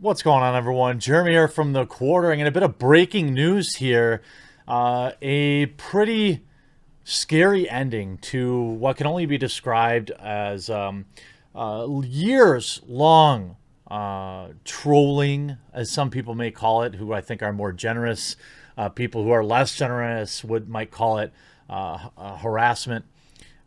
What's going on, everyone? Jeremy here from the Quartering, and a bit of breaking news here. A pretty scary ending to what can only be described as years-long trolling, as some people may call it, who I think are more generous. People who are less generous might call it harassment.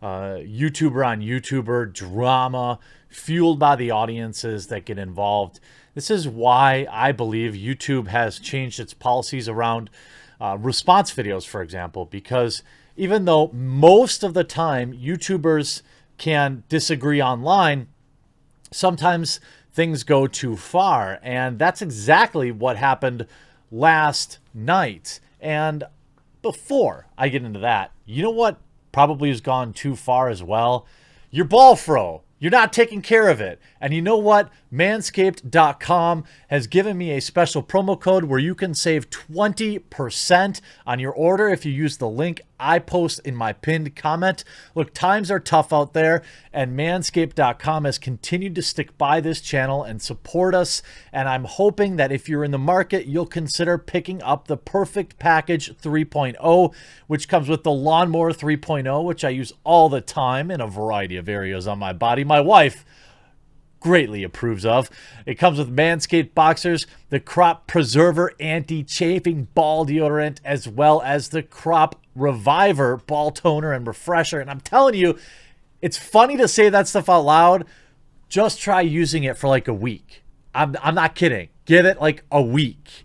YouTuber on YouTuber drama fueled by the audiences that get involved. This is why I believe YouTube has changed its policies around response videos, for example, because even though most of the time YouTubers can disagree online, sometimes things go too far. And that's exactly what happened last night. And before I get into that, you know what probably has gone too far as well? Your ball fro. You're not taking care of it. And you know what? Manscaped.com has given me a special promo code where you can save 20% on your order if you use the link I post in my pinned comment. Look, times are tough out there, and Manscaped.com has continued to stick by this channel and support us. And I'm hoping that if you're in the market, you'll consider picking up the Perfect Package 3.0, which comes with the Lawnmower 3.0, which I use all the time in a variety of areas on my body. My wife greatly approves of. It comes with Manscaped Boxers, the Crop Preserver Anti-Chafing Ball Deodorant, as well as the Crop Reviver Ball Toner and Refresher. And I'm telling you, it's funny to say that stuff out loud. Just try using it for like a week. I'm not kidding. Give it like a week.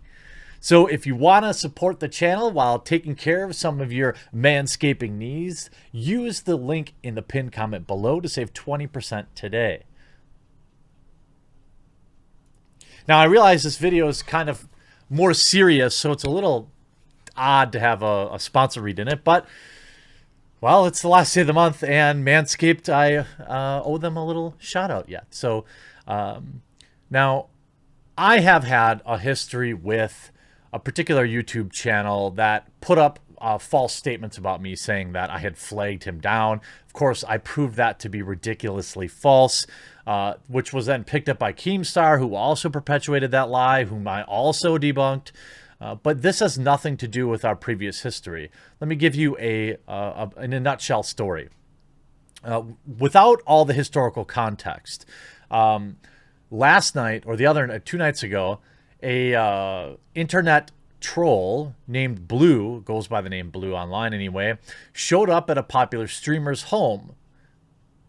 So if you want to support the channel while taking care of some of your manscaping needs, use the link in the pinned comment below to save 20% today. Now, I realize this video is kind of more serious, so it's a little odd to have a sponsor read in it, but, well, it's the last day of the month, and Manscaped, I owe them a little shout-out yet. So, now, I have had a history with a particular YouTube channel that put up false statements about me, saying that I had flagged him down. Of course, I proved that to be ridiculously false, which was then picked up by Keemstar, who also perpetuated that lie, whom I also debunked. But this has nothing to do with our previous history. Let me give you in a nutshell story. Without all the historical context, last night, or the other 2 nights ago, a internet troll named Blue, goes by the name Blue online anyway, showed up at a popular streamer's home.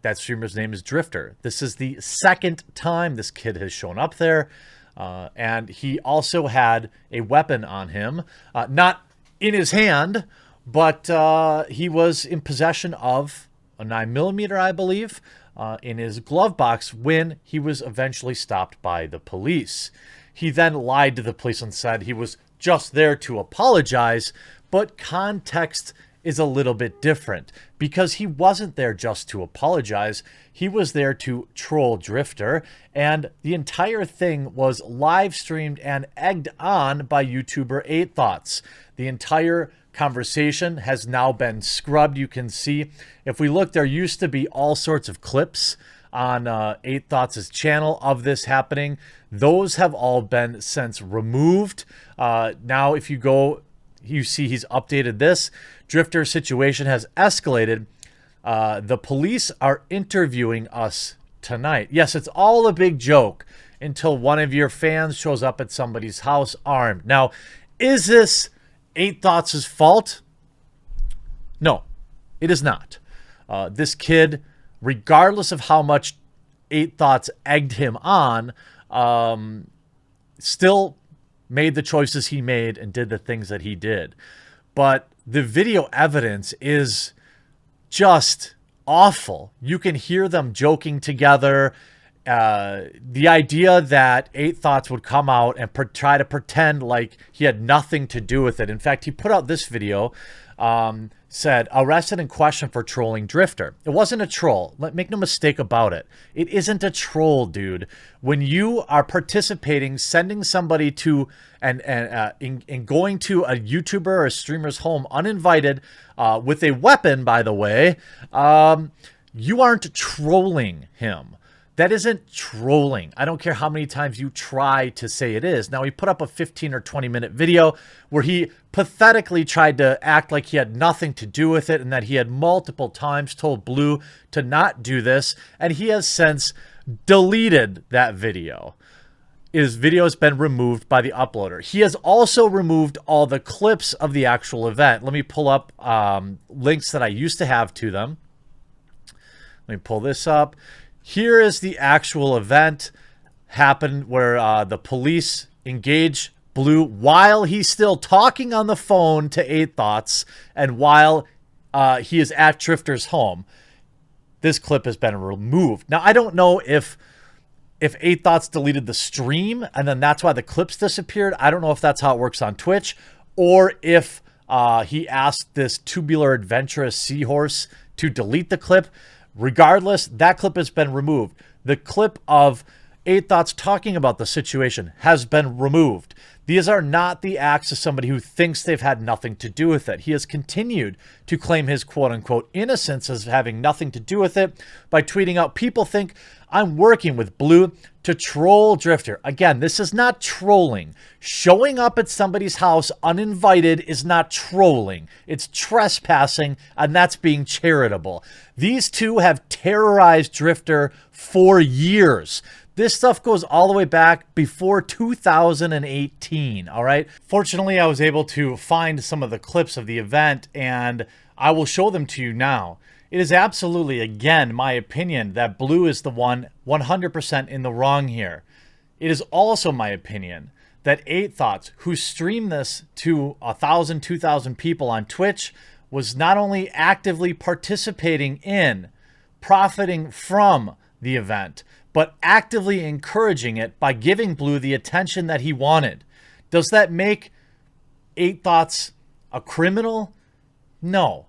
That streamer's name is Drifter. This is the second time this kid has shown up there, and he also had a weapon on him, not in his hand, but he was in possession of a 9mm, I believe, in his glove box when he was eventually stopped by the police. He then lied to the police and said he was just there to apologize, but context is a little bit different because he wasn't there just to apologize. He was there to troll Drifter, and the entire thing was live streamed and egged on by YouTuber 8 Thoughts. The entire conversation has now been scrubbed. You can see, if we look, there used to be all sorts of clips on 8 Thoughts' channel of this happening. Those have all been since removed. Now, if you go, you see he's updated this. Drifter's situation has escalated. The police are interviewing us tonight. Yes, it's all a big joke until one of your fans shows up at somebody's house armed. Now, is this 8 Thoughts' fault? No, it is not. This kid, regardless of how much 8 Thoughts egged him on, still made the choices he made and did the things that he did. But the video evidence is just awful. You can hear them joking together. The idea that 8 Thoughts would come out and try to pretend like he had nothing to do with it. In fact, he put out this video, said, arrested and questioned for trolling Drifter. It wasn't a troll. Make no mistake about it. It isn't a troll, dude. When you are participating, sending somebody to, in going to a YouTuber or a streamer's home uninvited, with a weapon, by the way, you aren't trolling him. That isn't trolling. I don't care how many times you try to say it is. Now, he put up a 15 or 20-minute video where he pathetically tried to act like he had nothing to do with it and that he had multiple times told Blue to not do this, and he has since deleted that video. His video has been removed by the uploader. He has also removed all the clips of the actual event. Let me pull up links that I used to have to them. Let me pull this up. Here is the actual event happened where the police engage Blue while he's still talking on the phone to 8 Thoughts and while he is at Drifter's home. This clip has been removed. Now, I don't know if 8 Thoughts deleted the stream and then that's why the clips disappeared. I don't know if that's how it works on Twitch, or if he asked this tubular adventurous seahorse to delete the clip. Regardless, that clip has been removed. The clip of 8 Thoughts talking about the situation has been removed. These are not the acts of somebody who thinks they've had nothing to do with it. He has continued to claim his quote-unquote innocence as having nothing to do with it by tweeting out, "People think I'm working with Blue to troll Drifter." Again, this is not trolling. Showing up at somebody's house uninvited is not trolling. It's trespassing, and that's being charitable. These two have terrorized Drifter for years. This stuff goes all the way back before 2018, all right? Fortunately, I was able to find some of the clips of the event, and I will show them to you now. It is absolutely, again, my opinion that Blue is the one 100% in the wrong here. It is also my opinion that 8 Thoughts, who streamed this to 1,000, 2,000 people on Twitch, was not only actively participating in, profiting from the event, but actively encouraging it by giving Blue the attention that he wanted. Does that make 8 Thoughts a criminal? No.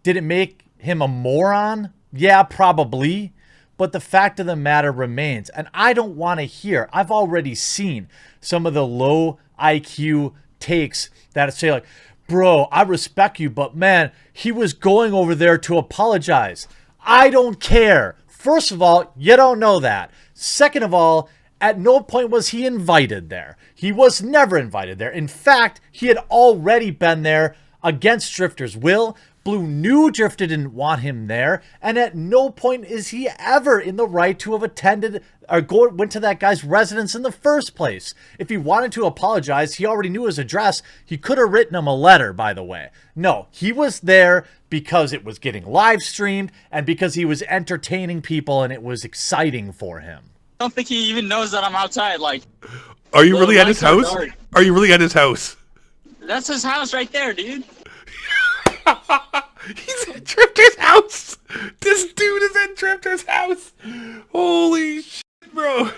Did it make him a moron? Yeah, probably. But the fact of the matter remains. And I don't want to hear. I've already seen some of the low IQ takes that say like, "Bro, I respect you, but man, he was going over there to apologize." I don't care. First of all, you don't know that. Second of all, at no point was he invited there. He was never invited there. In fact, he had already been there against Drifter's will. Blue knew Drifter didn't want him there, and at no point is he ever in the right to have attended or went to that guy's residence in the first place. If he wanted to apologize, he already knew his address. He could have written him a letter, by the way. No, he was there because it was getting live streamed and because he was entertaining people and it was exciting for him. I don't think he even knows that I'm outside. Like, are you really at his house? Are you really at his house? That's his house right there, dude. He's at Drifter's house. This dude is at Drifter's house. Holy shit, bro.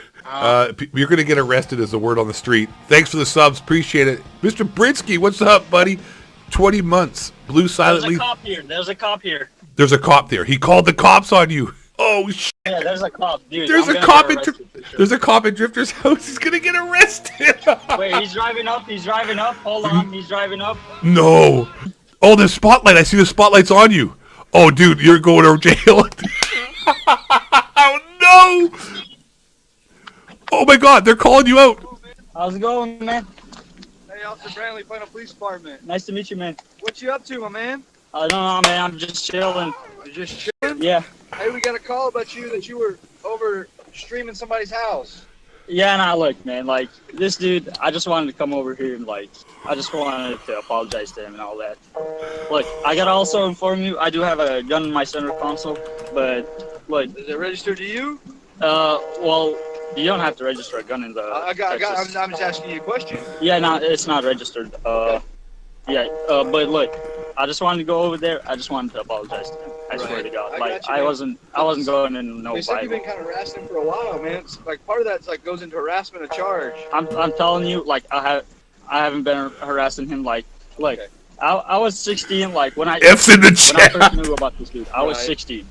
You're gonna get arrested as a word on the street. Thanks for the subs, appreciate it. Mr. Brinsky, what's up, buddy? 20 months. Blue silently. There's a cop here. There's a cop here. There's a cop there. He called the cops on you. Oh shit. Yeah, there's a cop, dude. There's a cop at Drifter's house. He's gonna get arrested. Wait, he's driving up. He's driving up. Hold on, he's driving up. No. Oh, the spotlight. I see the spotlight's on you. Oh, dude, you're going to jail. Oh, no. Oh, my God. They're calling you out. How's it going, man? Hey, Officer Brantley, Plano Police Department. Nice to meet you, man. What you up to, my man? I don't know, man. I'm just chilling. You're just chilling? Yeah. Hey, we got a call about you that you were over streaming somebody's house. Yeah, nah, look, man, like, this dude, I just wanted to come over here and, like, I just wanted to apologize to him and all that. Look, I gotta also inform you, I do have a gun in my center console, but, look. Is it registered to you? Well, you don't have to register a gun in the I'm just asking you a question. Yeah, no, it's not registered. But look, I just wanted to go over there, I just wanted to apologize to him. I swear to God. I wasn't going in no They said you've Bible. been kind of harassing him for a while, man. It's like part of that's like goes into harassment of charge. I'm telling you, like, I haven't been harassing him, like, Okay. I was 16, like, when I F's in the when I chat. first knew about this dude. I was Right. 16.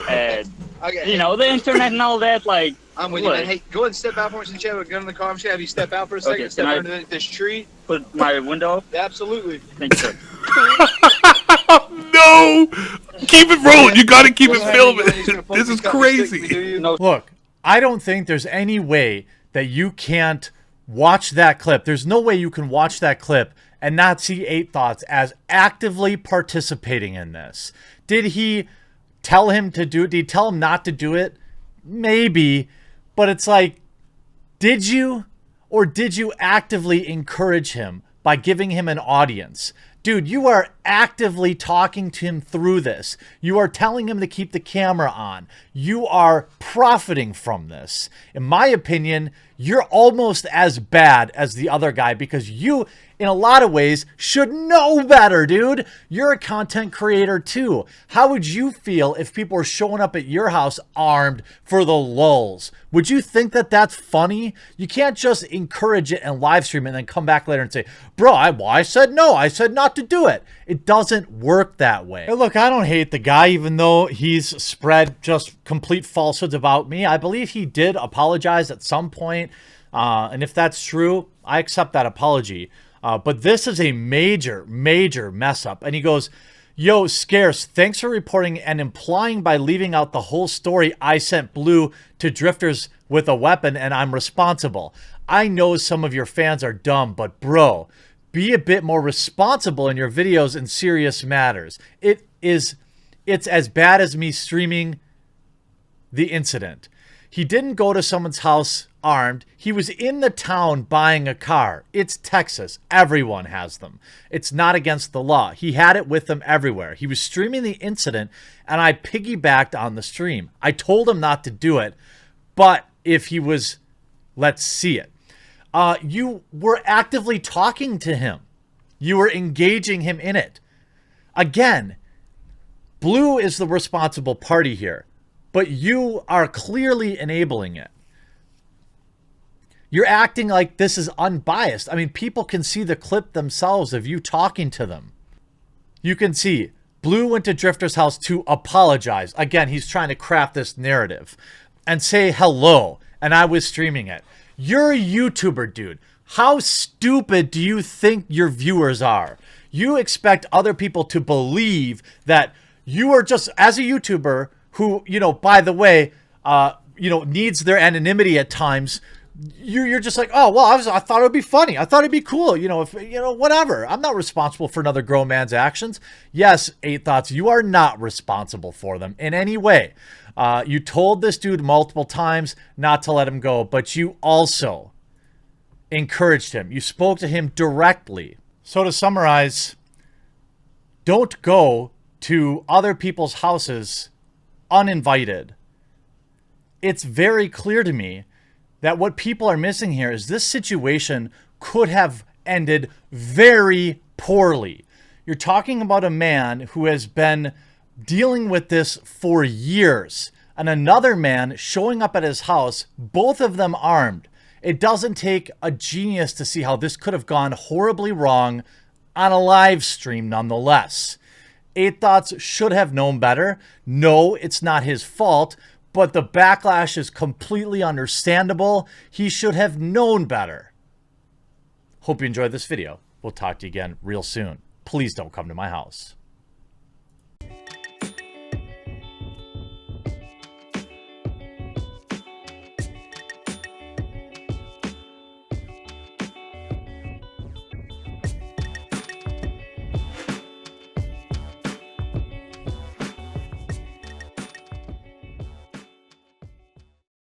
And, Okay, you know, the internet and all that, like, I'm with you, look, man. Hey, go ahead and step out for me since you have a gun in the car. I'm just gonna have you step out for a second. Okay, Step can I- underneath this tree. put my window up. Absolutely. Thank you, sir. No. Keep it rolling. You got to keep it Doesn't have any way he's filming. gonna This is fucking cut his dick, do crazy. you? No, Look, I don't think there's any way that you can't watch that clip. There's no way you can watch that clip and not see 8 Thoughts as actively participating in this. Did he tell him to do it? Did he tell him not to do it? Maybe. But it's like, did you? Or did you actively encourage him by giving him an audience? Dude, you are actively talking to him through this. You are telling him to keep the camera on. You are profiting from this. In my opinion, you're almost as bad as the other guy because you, in a lot of ways, should know better, dude. You're a content creator too. How would you feel if people were showing up at your house armed for the lulz? Would you think that that's funny? You can't just encourage it and live stream it and then come back later and say, bro, I said no. I said not to do it. It doesn't work that way. Hey, look, I don't hate the guy, even though he's spread just complete falsehoods about me. I believe he did apologize at some point. And if that's true, I accept that apology. But this is a major, major mess up. And he goes, yo, Scarce, thanks for reporting and implying by leaving out the whole story I sent Blue to drifters with a weapon and I'm responsible. I know some of your fans are dumb, but bro, be a bit more responsible in your videos in serious matters. It's as bad as me streaming the incident. He didn't go to someone's house armed. He was in the town buying a car. It's Texas. Everyone has them. It's not against the law. He had it with him everywhere. He was streaming the incident, and I piggybacked on the stream. I told him not to do it, but if he was, let's see it. You were actively talking to him. You were engaging him in it. Again, Blue is the responsible party here, but you are clearly enabling it. You're acting like this is unbiased. I mean, people can see the clip themselves of you talking to them. You can see Blue went to Drifter's house to apologize. Again, he's trying to craft this narrative and say hello, and I was streaming it. You're a YouTuber, dude. How stupid do you think your viewers are? You expect other people to believe that you are just, as a YouTuber who, you know, by the way, needs their anonymity at times, you're just like, oh, well, I thought it would be funny. I thought it'd be cool. Whatever. I'm not responsible for another grown man's actions. Yes, 8 Thoughts, you are not responsible for them in any way. You told this dude multiple times not to let him go, but you also encouraged him. You spoke to him directly. So to summarize, don't go to other people's houses uninvited. It's very clear to me that what people are missing here is this situation could have ended very poorly. You're talking about a man who has been dealing with this for years, and another man showing up at his house, both of them armed. It doesn't take a genius to see how this could have gone horribly wrong on a live stream nonetheless. 8 Thoughts should have known better. No, it's not his fault, but the backlash is completely understandable. He should have known better. Hope you enjoyed this video. We'll talk to you again real soon. Please don't come to my house.